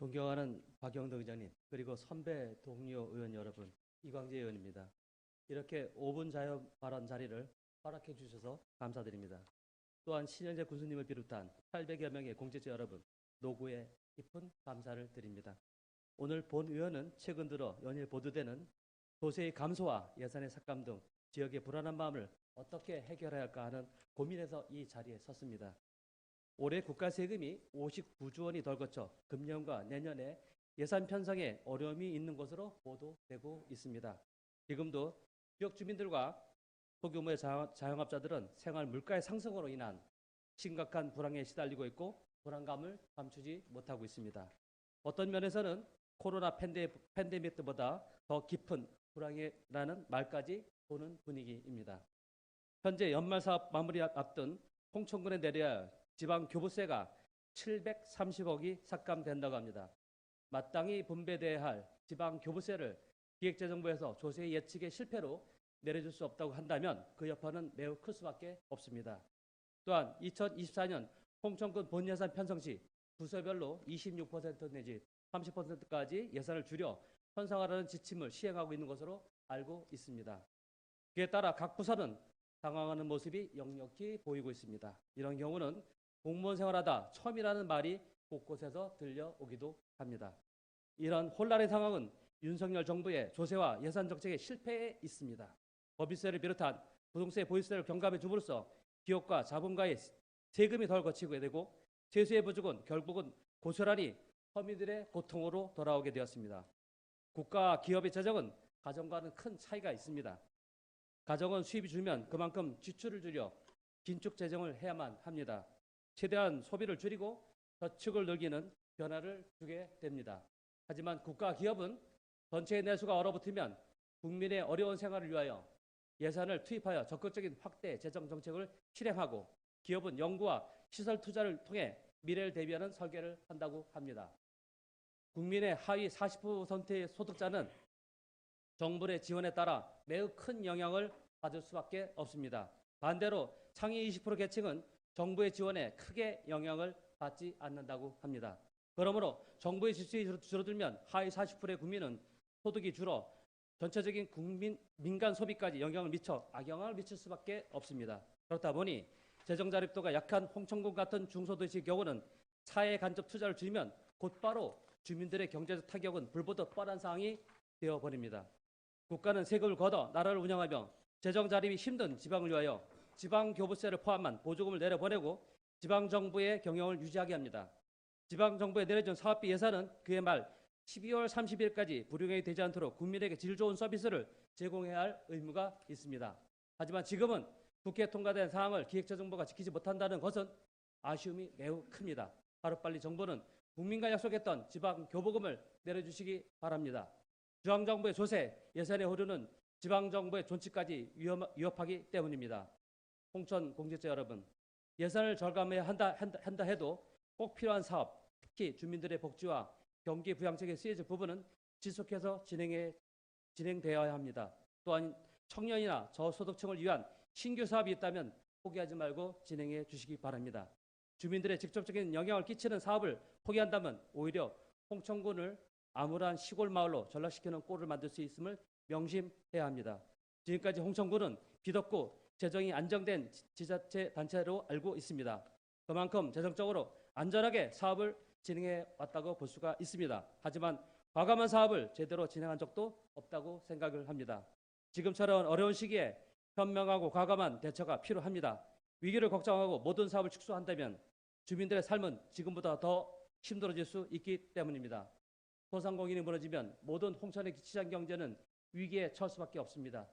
존경하는 박영도 의장님, 그리고 선배 동료 의원 여러분, 이광재 의원입니다. 이렇게 5분 자유 발언 자리를 허락해 주셔서 감사드립니다. 또한 신현재 군수님을 비롯한 800여 명의 공직자 여러분, 노고에 깊은 감사를 드립니다. 오늘 본 의원은 최근 들어 연일 보도되는 도세의 감소와 예산의 삭감 등 지역의 불안한 마음을 어떻게 해결해야 할까 하는 고민에서 이 자리에 섰습니다. 올해 국가 세금이 59조 원이 덜 거쳐 금년과 내년에 예산 편성에 어려움이 있는 것으로 보도되고 있습니다. 지금도 지역 주민들과 소규모의 자영업자들은 생활 물가의 상승으로 인한 심각한 불황에 시달리고 있고 불안감을 감추지 못하고 있습니다. 어떤 면에서는 코로나 팬데믹 때보다 더 깊은 불황이라는 말까지 도는 분위기입니다. 현재 연말 사업 마무리 앞둔 홍천군에 내려야 할 지방 교부세가 730억이 삭감된다고 합니다. 마땅히 분배돼야 할 지방 교부세를 기획재정부에서 조세 예측의 실패로 내려줄 수 없다고 한다면 그 여파는 매우 클 수밖에 없습니다. 또한 2024년 홍천군 본예산 편성 시 부서별로 26% 내지 30%까지 예산을 줄여 편성하라는 지침을 시행하고 있는 것으로 알고 있습니다. 그에 따라 각 부서는 당황하는 모습이 역력히 보이고 있습니다. 이런 경우는 공무원 생활하다 처음이라는 말이 곳곳에서 들려오기도 합니다. 이런 혼란의 상황은 윤석열 정부의 조세와 예산 정책의 실패에 있습니다. 법인세를 비롯한 부동세 보유세를 경감해 줌으로써 기업과 자본가의 세금이 덜 거치게 되고 세수의 부족은 결국은 고스란히 서민들의 고통으로 돌아오게 되었습니다. 국가 기업의 재정은 가정과는 큰 차이가 있습니다. 가정은 수입이 줄면 그만큼 지출을 줄여 긴축 재정을 해야만 합니다. 최대한 소비를 줄이고 저축을 늘리는 변화를 주게 됩니다. 하지만 국가 기업은 전체의 내수가 얼어붙으면 국민의 어려운 생활을 위하여 예산을 투입하여 적극적인 확대 재정 정책을 실행하고 기업은 연구와 시설 투자를 통해 미래를 대비하는 설계를 한다고 합니다. 국민의 하위 40%의 소득자는 정부의 지원에 따라 매우 큰 영향을 받을 수밖에 없습니다. 반대로 상위 20% 계층은 정부의 지원에 크게 영향을 받지 않는다고 합니다. 그러므로 정부의 지출이 줄어들면 하위 40%의 국민은 소득이 줄어 전체적인 민간 소비까지 악영향을 미칠 수밖에 없습니다. 그렇다 보니 재정 자립도가 약한 홍천군 같은 중소도시의 경우는 사회 간접 투자를 줄이면 곧바로 주민들의 경제적 타격은 불보듯 뻔한 상황이 되어버립니다. 국가는 세금을 걷어 나라를 운영하며 재정 자립이 힘든 지방을 위하여 지방교부세를 포함한 보조금을 내려보내고 지방정부의 경영을 유지하게 합니다. 지방정부에 내려준 사업비 예산은 그해 말 12월 30일까지 불용이 되지 않도록 국민에게 질 좋은 서비스를 제공해야 할 의무가 있습니다. 하지만 지금은 국회에 통과된 사항을 기획재정부가 지키지 못한다는 것은 아쉬움이 매우 큽니다. 하루빨리 정부는 국민과 약속했던 지방교부금을 내려주시기 바랍니다. 중앙정부의 조세, 예산의 허류는 지방정부의 존치까지 위협하기 때문입니다. 홍천 공직자 여러분, 예산을 절감해야 한다 해도 꼭 필요한 사업, 특히 주민들의 복지와 경기 부양책에 쓰여질 부분은 지속해서 진행되어야 합니다. 또한 청년이나 저소득층을 위한 신규 사업이 있다면 포기하지 말고 진행해 주시기 바랍니다. 주민들의 직접적인 영향을 끼치는 사업을 포기한다면 오히려 홍천군을 암울한 시골 마을로 전락시키는 꼴을 만들 수 있음을 명심해야 합니다. 지금까지 홍천군은 비덥고 재정이 안정된 지자체 단체로 알고 있습니다. 그만큼 재정적으로 안전하게 사업을 진행해 왔다고 볼 수가 있습니다. 하지만 과감한 사업을 제대로 진행한 적도 없다고 생각을 합니다. 지금처럼 어려운 시기에 현명하고 과감한 대처가 필요합니다. 위기를 걱정하고 모든 사업을 축소한다면 주민들의 삶은 지금보다 더 힘들어질 수 있기 때문입니다. 소상공인이 무너지면 모든 홍천의 시장 경제는 위기에 처할 수밖에 없습니다.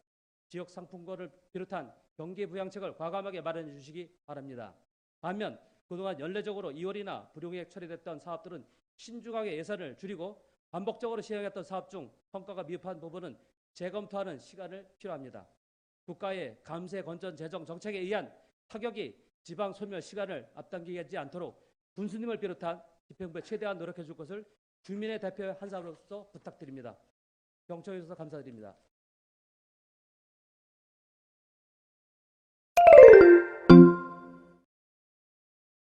지역 상품권을 비롯한 경기 부양책을 과감하게 마련해 주시기 바랍니다. 반면 그동안 연례적으로 2월이나 불용액 처리됐던 사업들은 신중하게 예산을 줄이고 반복적으로 시행했던 사업 중 성과가 미흡한 부분은 재검토하는 시간을 필요합니다. 국가의 감세 건전 재정 정책에 의한 타격이 지방 소멸 시간을 앞당기지 않도록 군수님을 비롯한 집행부에 최대한 노력해 줄 것을 주민의 대표 한 사람으로서 부탁드립니다. 경청해 주셔서 감사드립니다.